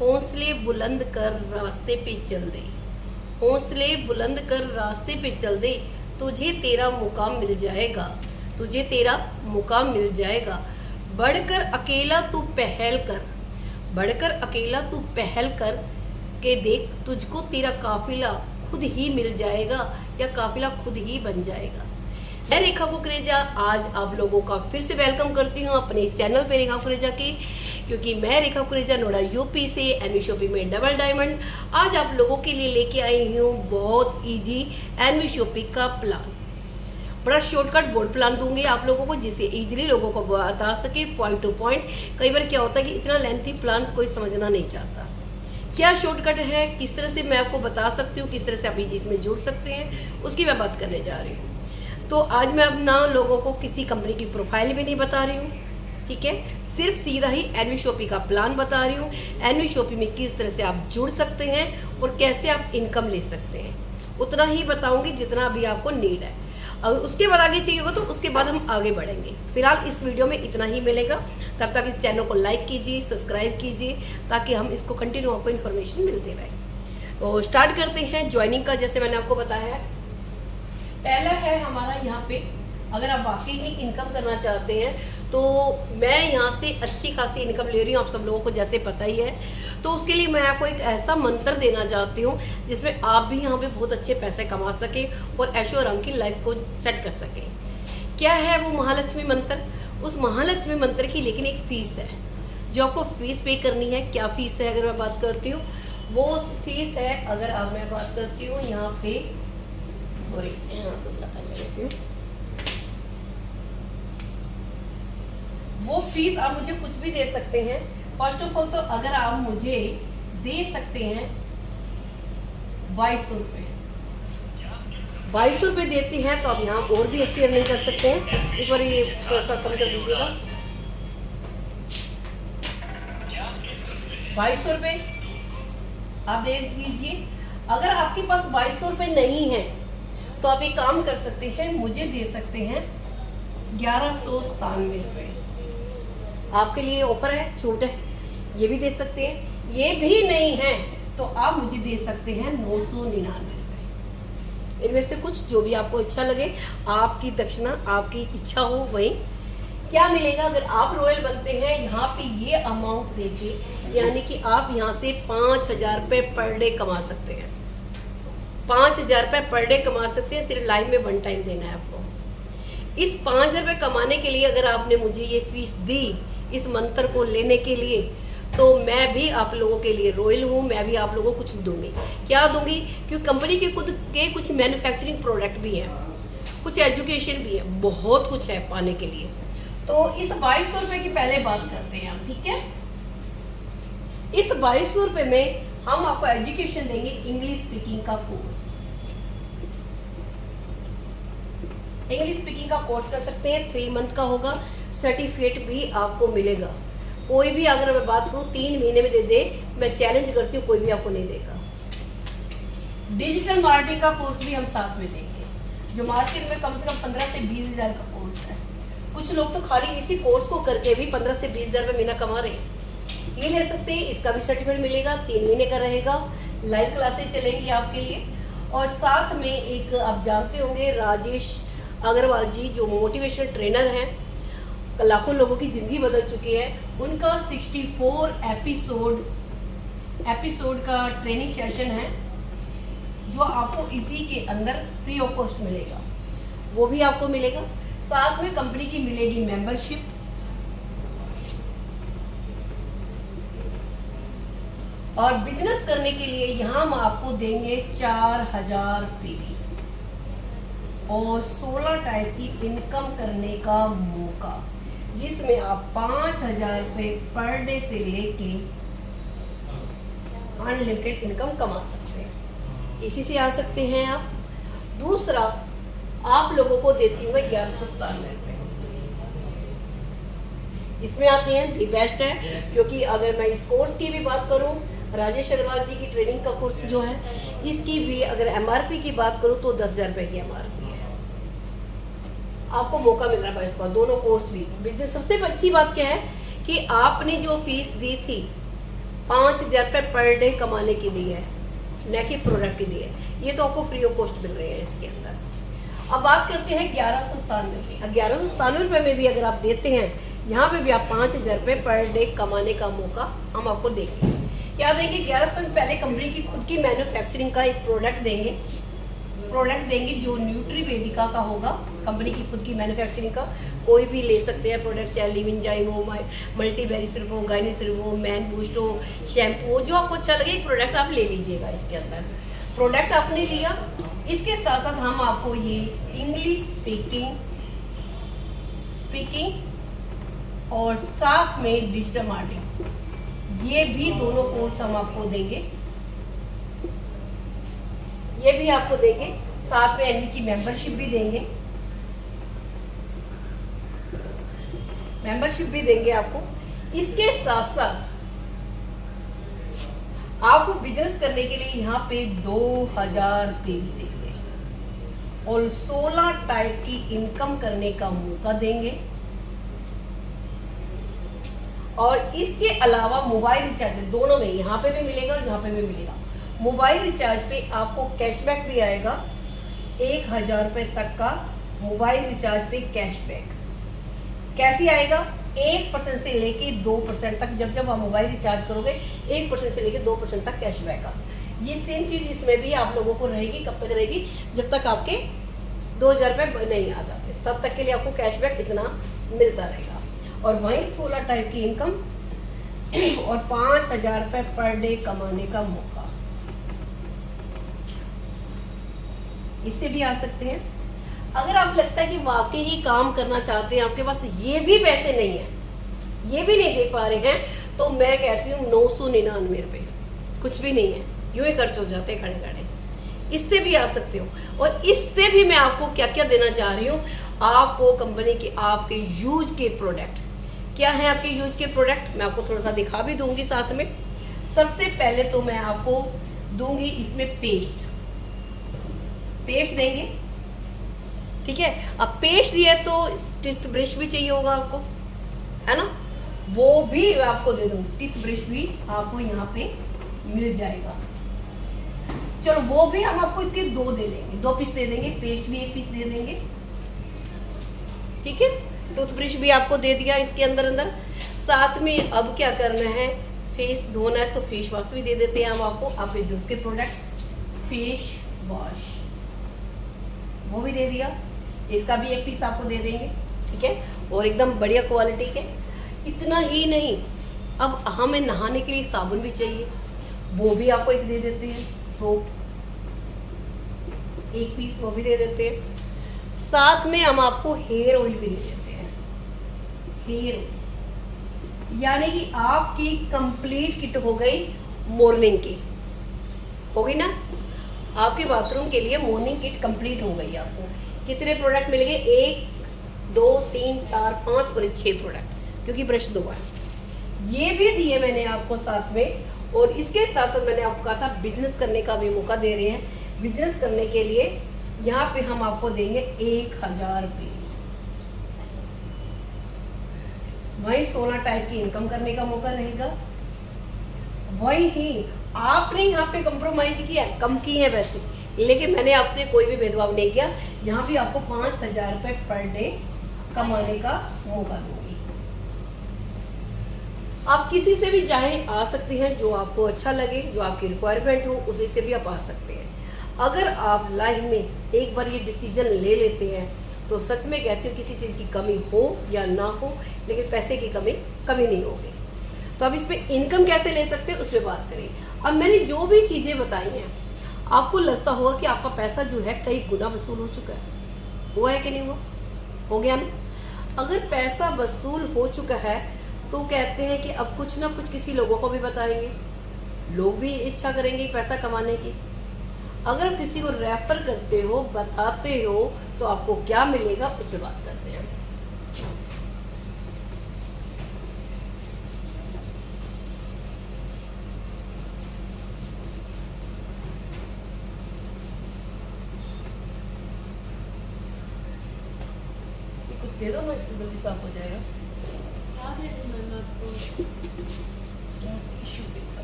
हौसले बुलंद कर रास्ते पे चल दे, हौसले बुलंद कर रास्ते पे चल दे, तुझे तेरा मुकाम मिल जाएगा, तुझे तेरा मुकाम मिल जाएगा। बढ़कर अकेला तू पहल कर, बढ़कर अकेला तू पहल कर के देख, तुझको तेरा काफिला खुद ही मिल जाएगा या काफिला खुद ही बन जाएगा। मैं रेखा कुकरेजा आज आप लोगों का फिर से वेलकम करती हूँ अपने इस चैनल पे रेखा कुकरेजा के, क्योंकि मैं रेखा कुकरेजा नोएडा यूपी से एनवी शॉपिंग में डबल डायमंड आज आप लोगों के लिए लेके आई हूँ बहुत इजी एनवी शॉपिंग का प्लान। बड़ा शॉर्टकट बोर्ड प्लान दूंगी आप लोगों को जिससे इजीली लोगों को बता सके पॉइंट टू पॉइंट। कई बार क्या होता है कि इतना लेंथी प्लान कोई समझना नहीं चाहता। क्या शॉर्टकट है, किस तरह से मैं आपको बता सकती हूँ, किस तरह से आप इजी इसमें जुड़ सकते हैं, उसकी मैं बात करने जा रही हूँ। तो आज मैं अपना लोगों को किसी कंपनी की प्रोफाइल भी नहीं बता रही हूँ, ठीक है, सिर्फ सीधा ही एनवी शॉपिंग का प्लान बता रही हूँ। एनवी शॉपिंग में किस तरह से आप जुड़ सकते हैं और कैसे आप इनकम ले सकते हैं, उतना ही बताऊंगी जितना अभी आपको नीड है। अगर उसके बाद आगे चाहिए होगा तो उसके बाद हम आगे बढ़ेंगे। फिलहाल इस वीडियो में इतना ही मिलेगा। तब तक इस चैनल को लाइक कीजिए, सब्सक्राइब कीजिए ताकि हम इसको कंटिन्यू आपको इन्फॉर्मेशन मिलती रहे। तो स्टार्ट करते हैं ज्वाइनिंग का। जैसे मैंने आपको बताया है, पहला है हमारा यहाँ पे, अगर आप वाकई ही इनकम करना चाहते हैं तो मैं यहाँ से अच्छी खासी इनकम ले रही हूँ, आप सब लोगों को जैसे पता ही है। तो उसके लिए मैं आपको एक ऐसा मंत्र देना चाहती हूँ जिसमें आप भी यहाँ पे बहुत अच्छे पैसे कमा सके और ऐशो आराम की लाइफ को सेट कर सके। क्या है वो महालक्ष्मी मंत्र? उस महालक्ष्मी मंत्र की लेकिन एक फीस है जो आपको फीस पे करनी है। क्या फीस है अगर मैं बात करती हूँ, वो फीस है, अगर अब मैं बात करती हूँ यहाँ पे, सॉरी दूसरा पेन लेती हूँ, वो फीस आप मुझे कुछ भी दे सकते हैं। फर्स्ट ऑफ ऑल तो अगर आप मुझे दे सकते हैं 2200 रुपये, 2200 रुपये देते हैं तो आप यहाँ और भी अच्छी अर्निंग कर सकते हैं। एक बार ये थोड़ा सा कम कर दीजिएगा, 2200 रुपये आप दे दीजिए। अगर आपके पास 2200 रुपये नहीं है तो आप एक काम कर सकते हैं, मुझे दे सकते हैं 1197 रुपये। आपके लिए ऑफर है, छूट है, ये भी दे सकते हैं। ये भी नहीं है तो आप मुझे दे सकते हैं 999 रुपये। इनमें से कुछ जो भी आपको अच्छा लगे, आपकी दक्षिणा, आपकी इच्छा हो वही। क्या मिलेगा अगर आप रॉयल बनते हैं यहाँ पे ये अमाउंट देके, यानी कि आप यहाँ से 5000 रुपये पर डे कमा सकते हैं। 5000 रुपये पर डे कमा सकते हैं, सिर्फ लाइफ में वन टाइम देना है आपको। इस 5000 रुपये कमाने के लिए अगर आपने मुझे ये फीस दी इस मंत्र को लेने के लिए, तो मैं भी आप लोगों के लिए रॉयल हूँ, मैं भी आप लोगों को कुछ दूंगी। क्या दूंगी? क्योंकि कंपनी के खुद के कुछ मैन्युफैक्चरिंग प्रोडक्ट भी हैं, कुछ एजुकेशन भी है, बहुत कुछ है पाने के लिए। तो इस 2200 रुपये की पहले बात करते हैं हम, ठीक है। इस 2200 रुपये में हम आपको एजुकेशन देंगे, इंग्लिश स्पीकिंग का कोर्स। इंग्लिश स्पीकिंग का कोर्स कर सकते हैं, 3 मंथ का होगा, सर्टिफिकेट भी आपको मिलेगा। कोई भी अगर मैं बात करूँ 3 महीने में दे दे, मैं चैलेंज करती हूँ, कोई भी आपको नहीं देगा। डिजिटल मार्केटिंग का कोर्स भी हम साथ में देंगे, जो मार्केट में कम से कम 15 से 20 हज़ार का कोर्स है। कुछ लोग तो खाली इसी कोर्स को करके भी 15 से 20 हज़ार रुपये महीना कमा रहे हैं। ये ले सकते हैं, इसका भी सर्टिफिकेट मिलेगा, 3 महीने का रहेगा, लाइव क्लासेस चलेंगी आपके लिए। और साथ में एक आप जानते होंगे राजेश अग्रवाल जी, जो मोटिवेशनल ट्रेनर हैं, लाखों लोगों की ज़िंदगी बदल चुकी है, उनका 64 एपिसोड का ट्रेनिंग सेशन है जो आपको इसी के अंदर फ्री ऑफ कॉस्ट मिलेगा, वो भी आपको मिलेगा। साथ में कंपनी की मिलेगी मेंबरशिप, और बिजनेस करने के लिए यहाँ हम आपको देंगे 4000 पीवी और 16 टाइप की इनकम करने का मौका, जिसमें आप 5000 रुपये पर डे से लेके अनलिमिटेड इनकम कमा सकते हैं। इसी से आ सकते हैं आप। दूसरा आप लोगों को देती हूँ मैं 1197 रुपये। इसमें आते हैं दी बेस्ट है, क्योंकि अगर मैं इस कोर्स की भी बात करूँ, राजेश अग्रवाल जी की ट्रेनिंग का कोर्स जो है, इसकी भी अगर एमआरपी की बात करूँ तो 10,000 रुपये की एमआरपी है। आपको मौका मिल रहा है इसका, दोनों कोर्स भी। बिजनेस सबसे अच्छी बात क्या है कि आपने जो फीस दी थी 5,000 रुपये पर डे कमाने के लिए है, न कि प्रोडक्ट के लिए। ये तो आपको फ्री ऑफ कॉस्ट मिल रहे हैं इसके अंदर। अब बात करते हैं 1197 की। 1197 रुपये में भी अगर आप देते हैं, यहाँ पे भी आप 5,000 रुपये पर डे कमाने का मौका हम आपको देंगे। क्या देंगे? 1100 पहले कंपनी की खुद की मैन्युफैक्चरिंग का एक प्रोडक्ट देंगे जो न्यूट्री वेदिका का होगा, कंपनी की खुद की मैन्युफैक्चरिंग का। कोई भी ले सकते हैं प्रोडक्ट, चाहे लिविन जाइम हो, मल्टीबेरी सिरप हो, गायनी सिरप हो, मैन बूस्ट हो, शैम्पू हो, जो आपको अच्छा लगे एक प्रोडक्ट आप ले लीजिएगा। इसके अंदर प्रोडक्ट आपने लिया, इसके साथ साथ हम आपको ये इंग्लिश स्पीकिंग और साथ में डिजिटल मार्केटिंग, ये भी दोनों कोर्स हम आपको देंगे। ये भी आपको देंगे, साथ में एनवी की मेंबरशिप भी देंगे। आपको। इसके साथ साथ आपको बिजनेस करने के लिए यहाँ पे 2,000 रुपये भी देंगे और 16 टाइप की इनकम करने का मौका देंगे। और इसके अलावा मोबाइल रिचार्ज में, दोनों में, यहाँ पे भी मिलेगा, यहाँ पे भी मिलेगा। मोबाइल रिचार्ज पे आपको कैशबैक भी आएगा, 1,000 रुपये तक का मोबाइल रिचार्ज पे कैशबैक। कैसे आएगा? 1% से लेके 2% तक, जब आप मोबाइल रिचार्ज करोगे 1% से लेके 2% तक कैशबैक आ। ये सेम चीज़ इसमें भी आप लोगों को रहेगी। कब तक रहेगी? जब तक आपके 2,000 रुपये नहीं आ जाते, तब तक के लिए आपको कैशबैक इतना मिलता रहेगा। और वहीं 16 टाइप की इनकम और 5,000 रुपये पर डे कमाने का मौका, इससे भी आ सकते हैं। अगर आप लगता है कि वाकई ही काम करना चाहते हैं, आपके पास ये भी पैसे नहीं है, ये भी नहीं दे पा रहे हैं, तो मैं कहती हूँ 999 रुपये, कुछ भी नहीं है, यूं ही खर्च हो जाते हैं खड़े खड़े। इससे भी आ सकते हो। और इससे भी मैं आपको क्या क्या देना चाह रही हूँ, आपको कंपनी के आपके यूज के प्रोडक्ट। क्या है आपके यूज के प्रोडक्ट? मैं आपको थोड़ा सा दिखा भी दूंगी साथ में। सबसे पहले तो मैं आपको दूंगी इसमें पेस्ट देंगे, ठीक है। अब पेस्ट दिया तो टिथ ब्रश भी चाहिए होगा आपको, है ना, वो भी आपको दे दूंगी। टिथ ब्रश भी आपको यहाँ पे मिल जाएगा। चलो वो भी हम आपको इसके 2 दे देंगे, 2 पीस दे देंगे, पेस्ट भी 1 पीस दे देंगे, ठीक है। टूथब्रश भी आपको दे दिया इसके अंदर। साथ में अब क्या करना है, फेस धोना है तो फेस वॉश भी दे देते हैं हम आपको। आपके जूट के प्रोडक्ट फेस वॉश वो भी दे दिया, इसका भी 1 पीस आपको दे देंगे, ठीक है। और एकदम बढ़िया क्वालिटी के। इतना ही नहीं, अब हमें नहाने के लिए साबुन भी चाहिए, वो भी आपको 1 दे देते हैं। सोप 1 पीस वो भी दे देते हैं। साथ में हम आपको हेयर ऑयल भी दे देते हैं। हेयर ऑयल यानी कि आपकी कंप्लीट किट हो गई मॉर्निंग की, हो गई ना, आपके बाथरूम के लिए मॉर्निंग किट कंप्लीट हो गई। आपको कितने प्रोडक्ट मिल गए? 1 2 3 4 5 और 6 प्रोडक्ट, क्योंकि ब्रश 2 है। ये भी दिए मैंने आपको साथ में। और इसके साथ साथ मैंने आपको कहा था बिजनेस करने का भी मौका दे रहे हैं। बिजनेस करने के लिए यहाँ पे हम आपको देंगे 1,000 रुपये। वही 16 टाइप की इनकम करने का मौका रहेगा। वही ही आपने यहाँ पे कंप्रोमाइज किया, कम की है वैसे, लेकिन मैंने आपसे कोई भी भेदभाव नहीं किया। यहाँ भी आपको 5,000 रुपये पर डे कमाने का मौका दूंगी। आप किसी से भी चाहे आ सकते हैं, जो आपको अच्छा लगे, जो आपकी रिक्वायरमेंट हो, उसी से भी आप आ सकते हैं। अगर आप लाइफ में एक बार ये डिसीजन ले लेते हैं तो सच में कहती हूँ, किसी चीज़ की कमी हो या ना हो, लेकिन पैसे की कमी नहीं होगी। तो अब इसमें इनकम कैसे ले सकते हैं उस पर बात करें। अब मैंने जो भी चीज़ें बताई हैं, आपको लगता होगा कि आपका पैसा जो है कई गुना वसूल हो चुका है। हुआ है कि नहीं हुआ? हो गया ना। अगर पैसा वसूल हो चुका है तो कहते हैं कि अब कुछ ना कुछ किसी लोगों को भी बताएंगे, लोग भी इच्छा करेंगे पैसा कमाने की। अगर किसी को रेफर करते हो, बताते हो, तो आपको क्या मिलेगा उस पर बात करते हैं। कुछ दे दो ना, इसको जल्दी साफ हो जाएगा। क्या दे दूं मैम आपको? टिश्यू पेपर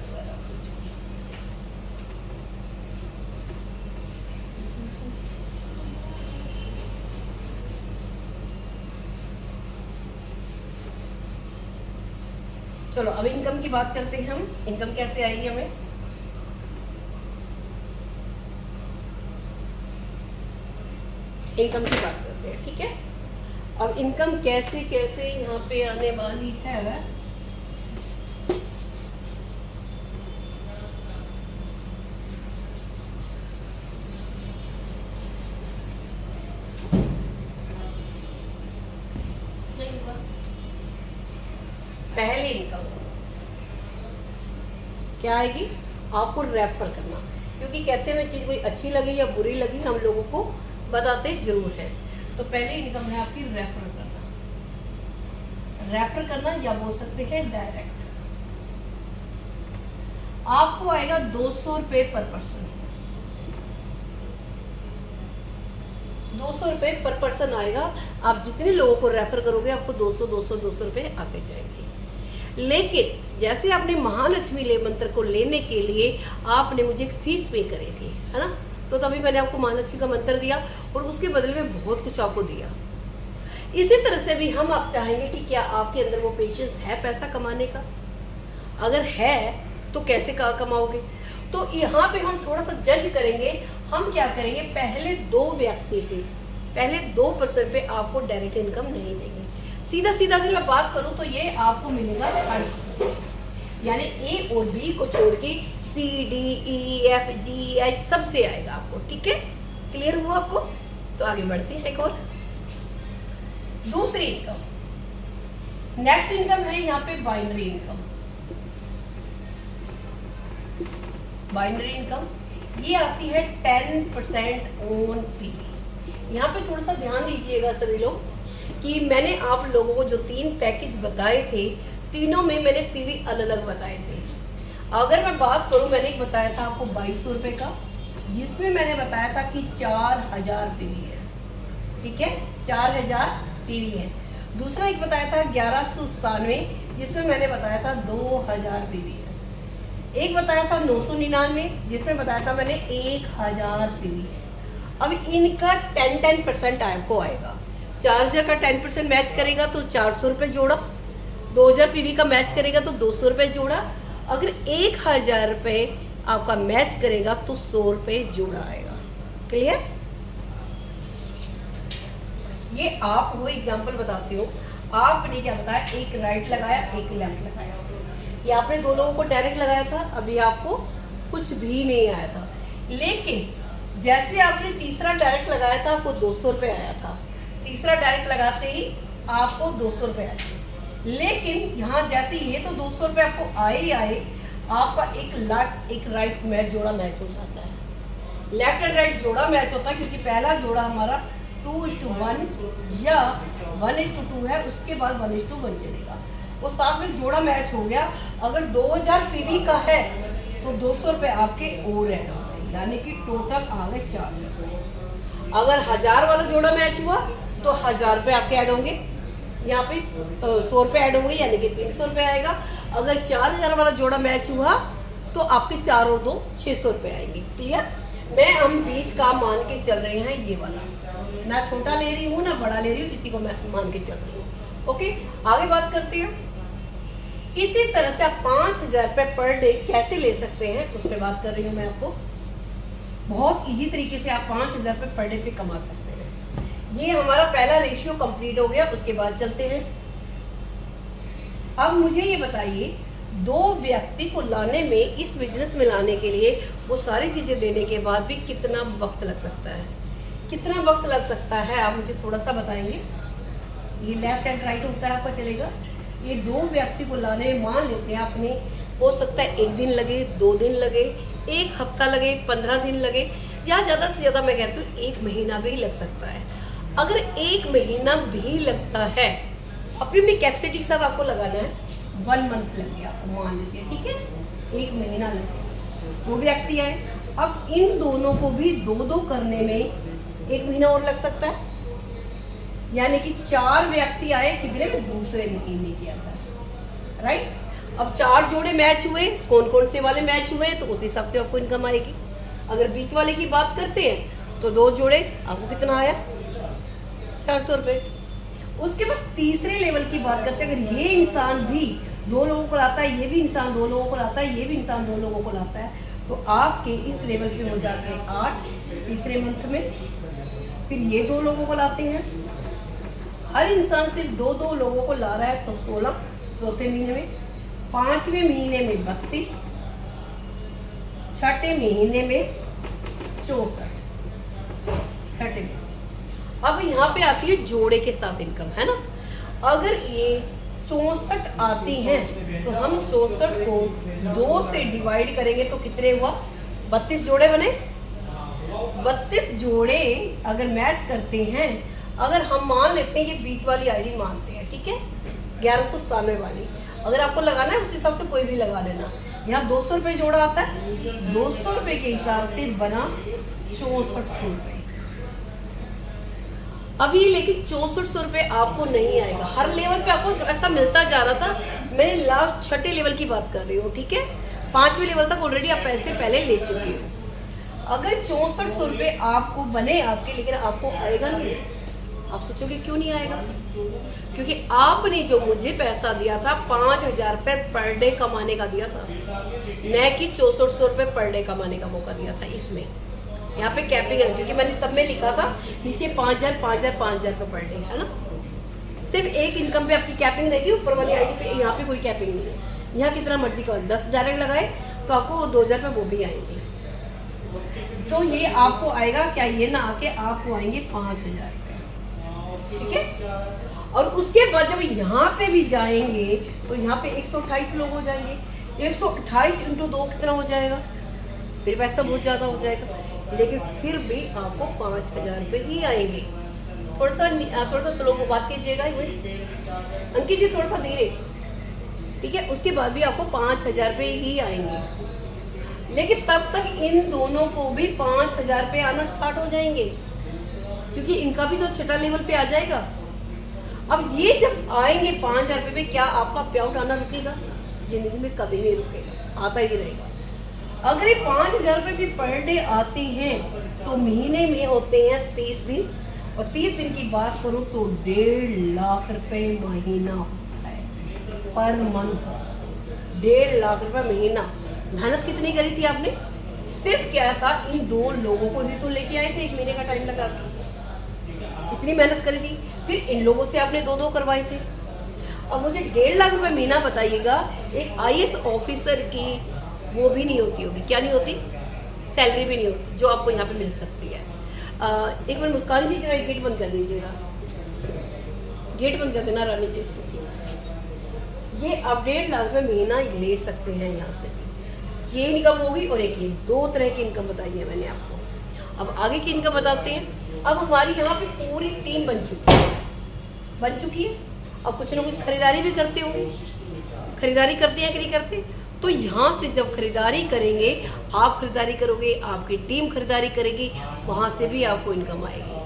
चलो अब इनकम की बात करते हैं हम। इनकम कैसे आएगी हमें? इनकम की बात करते हैं, ठीक है। अब इनकम कैसे कैसे यहाँ पे आने वाली है, पहली इनकम क्या आएगी? आपको रेफर करना, क्योंकि कहते हैं चीज कोई अच्छी लगी या बुरी लगी हम लोगों को बताते जरूर है। तो पहली इनकम है आपकी रेफर करना। रेफर करना या बोल सकते हैं डायरेक्ट। आपको आएगा 200 रुपए पर पर्सन। 200 रुपए पर पर्सन आएगा। आप जितने लोगों को रेफर करोगे आपको 200 रुपए आते जाएंगे। लेकिन जैसे आपने महालक्ष्मी ले मंत्र को लेने के लिए आपने मुझे फीस पे करी थी, है ना, तो तभी मैंने आपको महालक्ष्मी का मंत्र दिया और उसके बदले में बहुत कुछ आपको दिया। इसी तरह से भी हम आप चाहेंगे कि क्या आपके अंदर वो पेशेंस है पैसा कमाने का? अगर है तो कैसे कमाओगे? तो यहाँ पे हम थोड़ा सा जज करेंगे। हम क्या करेंगे, पहले 2 व्यक्ति पे, पहले 2% पे आपको डायरेक्ट इनकम नहीं देंगे। सीधा सीधा अगर मैं बात करूं तो ये आपको मिलेगा 30%, यानी ए और बी को छोड़ के C D E F G H सबसे आएगा आपको, ठीक है। क्लियर हुआ आपको? तो आगे बढ़ते हैं। एक और दूसरी इनकम, नेक्स्ट इनकम है यहाँ पे बाइनरी इनकम। बाइनरी इनकम ये आती है 10% ऑन पीवी। यहाँ पे थोड़ा सा ध्यान दीजिएगा सभी लोग कि मैंने आप लोगों को जो 3 पैकेज बताए थे, तीनों में मैंने पीवी अलग अलग बताए थे। अगर मैं बात करूं, मैंने एक बताया था आपको 2200 रुपए का, जिसमें मैंने बताया था कि 4000 पीवी है, ठीक है, 4000 पीवी है। दूसरा एक बताया था 1197, जिसमें मैंने बताया था 2000 पीवी है। एक बताया था 999, जिसमें बताया था मैंने 1000 पीवी है। अब इनका 10% आपको आएगा। 4000 का 10% मैच करेगा तो 400 रुपये जोड़ा, 2000 पीवी का मैच करेगा तो 200 रुपये जोड़ा, अगर 1000 रुपये आपका मैच करेगा तो 100 रुपये जोड़ा आएगा। क्लियर? ये आप वो एग्जांपल बताती हूँ। आपने क्या बताया, एक राइट लगाया एक लेफ्ट लगाया। ये आपने 2 लोगों को डायरेक्ट लगाया था, अभी आपको कुछ भी नहीं आया था। लेकिन जैसे आपने तीसरा डायरेक्ट लगाया था आपको 200 रुपये आया था। तीसरा डायरेक्ट लगाते ही आपको 200 रुपये आए। लेकिन यहाँ जैसे ये तो 200 रुपये आपको आए ही आए, आपका एक लेफ्ट एक राइट मैच जोड़ा मैच हो जाता है। लेफ्ट एंड राइट जोड़ा मैच होता है क्योंकि पहला जोड़ा हमारा 2:1 या 1:2 है, उसके बाद 1:1 चलेगा। वो साथ में जोड़ा मैच हो गया। अगर 2000 पीवी का है तो 200 रुपये आपके और ऐड हो गए, यानी कि टोटल आ गए 400 रुपये। अगर 1000 वाला जोड़ा मैच हुआ तो 1000 रुपये आपके ऐड होंगे, यहाँ पे 100 रुपये ऐड होंगे, यानी कि 300 रुपये आएगा। अगर 4000 वाला जोड़ा मैच हुआ तो आपके 4 और 2 600 रुपये आएंगे। क्लियर? मैं हम बीच का मान के चल रहे हैं, ये वाला ना छोटा ले रही हूँ ना बड़ा ले रही हूँ, इसी को मैं मान के चल रही हूँ। ओके, आगे बात करते हैं। इसी तरह से आप 5000 रुपये पर डे कैसे ले सकते हैं उस पर बात कर रही हूँ मैं आपको। बहुत इजी तरीके से आप 5000 रुपये पर डे पे कमा सकते हैं। ये हमारा पहला रेशियो कंप्लीट हो गया। उसके बाद चलते हैं। अब मुझे ये बताइए, 2 व्यक्ति को लाने में, इस बिजनेस में लाने के लिए वो सारी चीजें देने के बाद भी कितना वक्त लग सकता है? कितना वक्त लग सकता है आप मुझे थोड़ा सा बताएंगे। ये लेफ्ट एंड राइट होता है, आपका चलेगा। ये 2 व्यक्ति को लाने में मान लेते हैं आपने, हो सकता है 1 दिन लगे, 2 दिन लगे, 1 हफ्ता लगे, 15 दिन लगे, या ज़्यादा से ज़्यादा मैं कहती हूँ 1 महीना भी लग सकता है। अगर 1 महीना भी लगता है, अपनी अपनी कैपेसिटी के साथ आपको लगाना है। 1 मंथ लग गया आपको, मान लेते हैं, ठीक है, 1 महीना लग गया, 2 व्यक्ति आए। अब इन दोनों को भी 2-2 करने में 1 महीना और लग सकता है, यानी कि 4 व्यक्ति आए कितने में, दूसरे महीने के अंदर, राइट। अब 4 जोड़े मैच हुए, कौन कौन से वाले मैच हुए, तो उस हिसाब से आपको इनकम आएगी। अगर बीच वाले की बात करते हैं तो 2 जोड़े, आपको कितना आया, 400 रुपये। उसके बाद तीसरे लेवल की बात करते हैं, अगर ये इंसान भी 2 लोगों को लाता है, ये भी इंसान 2 लोगों को लाता है, ये भी इंसान 2 लोगों को लाता है, तो आपके इस लेवल पे हो जाते हैं 8 तीसरे मंथ में। फिर ये 2 लोगों को लाते हैं, हर इंसान सिर्फ 2-2 लोगों को ला रहा है, तो 16 चौथे महीने में, 5वें महीने में 32, छठे महीने में 64, छठे में। अब यहाँ पे आती है जोड़े के साथ इनकम, है ना। अगर ये 64 आती हैं तो हम 64 को 2 से डिवाइड करेंगे तो कितने हुआ, 32 जोड़े बने। 32 जोड़े अगर मैच करते हैं, अगर हम मान लेते हैं ये बीच वाली आईडी मानते हैं, ठीक है, 1197 वाली, अगर आपको लगाना है उस हिसाब से कोई भी लगा लेना। यहाँ 200 रुपये जोड़ा आता है, 200 रुपये के हिसाब से बना 6400 रुपये। अभी लेकिन 6400 रुपये आपको नहीं आएगा, हर लेवल पे आपको ऐसा मिलता जा रहा था। मैं लास्ट छठे लेवल की बात कर रही हूँ, ठीक है, 5वें लेवल तक ऑलरेडी आप पैसे पहले ले चुके हो। अगर 6400 रुपये आपको बने आपके, लेकिन आपको आएगा नहीं, आप सोचोगे क्यों नहीं आएगा, क्योंकि आपने जो मुझे पैसा दिया था 5000 रुपये पर डे कमाने का दिया था, न कि 6400 रुपये पर डे कमाने का मौका दिया था। इसमें यहाँ पे कैपिंग है, क्योंकि मैंने सब में लिखा था नीचे 5000 5000 5000 रुपये पर डे, है ना। सिर्फ एक इनकम पे आपकी कैपिंग रहेगी, ऊपर वाली आईडी पे यहाँ पे कोई कैपिंग नहीं है। यहाँ कितना मर्जी का 10 डायरेक्ट लगाए तो आपको 2000 रुपये वो भी आएंगे। तो ये आपको आएगा क्या, ये ना आके आपको आएंगे 5000 रुपये, ठीक है। और उसके बाद जब यहाँ पे भी जाएंगे तो यहाँ पे 128 लोग हो जाएंगे, 128 × 2 कितना हो जाएगा, फिर पैसा बहुत ज़्यादा हो जाएगा, लेकिन फिर भी आपको 5000 रुपये ही आएंगे। थोड़ा सा स्लो को बात कीजिएगा, अंकित जी थोड़ा सा धीरे, ठीक है। उसके बाद भी आपको 5000 रुपये ही आएंगे, लेकिन तब तक इन दोनों को भी 5000 रुपये आना स्टार्ट हो जाएंगे, क्योंकि इनका भी तो छठा लेवल पे आ जाएगा। अब ये जब आएंगे 5000 रुपये में, क्या आपका पे आउट आना रुकेगा? जिंदगी में कभी नहीं रुकेगा, आता ही रहेगा। अगर ये 5000 रुपये भी पर डे आते हैं तो महीने में होते हैं 30 दिन, और 30 दिन की बात करूँ तो 1.5 लाख रुपये महीना होता है पर मंथ, 1.5 लाख रुपये महीना। मेहनत कितनी करी थी आपने? सिर्फ क्या था, इन 2 लोगों को ही तो लेके आए थे, 1 महीने का टाइम लगा था, इतनी मेहनत करी थी। फिर इन लोगों से आपने 2-2 करवाए थे। अब मुझे 1.5 लाख रुपये महीना बताइएगा, एक IAS ऑफिसर की वो भी नहीं होती होगी, क्या नहीं होती, सैलरी भी नहीं होती जो आपको यहाँ पे मिल सकती है। एक मिनट मुस्कान जी, जरा गेट बंद कर दीजिएगा, गेट बंद कर देना रानी जी। ये आप 1.5 लाख रुपये महीना ले सकते हैं यहाँ से, ये इनकम होगी। और एक ये 2 तरह की इनकम बताई है मैंने आपको। अब आगे की इनकम बताते हैं। अब हमारी यहाँ पे पूरी टीम बन चुकी है। अब कुछ ना कुछ खरीदारी भी करते होंगे, खरीदारी करते हैं कि नहीं करते? तो यहाँ से जब खरीदारी करेंगे, आप खरीदारी करोगे, आपकी टीम खरीदारी करेगी, वहाँ से भी आपको इनकम आएगी।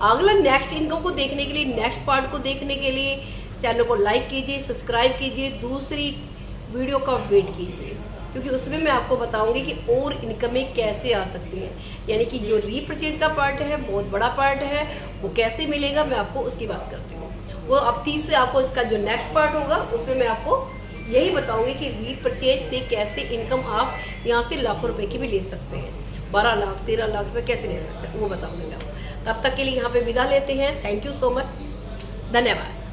अगला नेक्स्ट इनकम को देखने के लिए, नेक्स्ट पार्ट को देखने के लिए चैनल को लाइक कीजिए, सब्सक्राइब कीजिए, दूसरी वीडियो का वेट कीजिए, क्योंकि उसमें मैं आपको बताऊंगी कि और इनकमें कैसे आ सकती हैं। यानी कि जो रीपरचेज का पार्ट है, बहुत बड़ा पार्ट है, वो कैसे मिलेगा मैं आपको उसकी बात करती हूँ। वो अब 30 से आपको इसका जो नेक्स्ट पार्ट होगा उसमें मैं आपको यही बताऊंगी कि रीपरचेज से कैसे इनकम आप यहाँ से लाखों रुपए की भी ले सकते हैं, 12 लाख 13 लाख रुपए कैसे ले सकते हैं वो बताऊंगी मैं। तब तक के लिए यहाँ पे विदा लेते हैं। थैंक यू सो मच, धन्यवाद।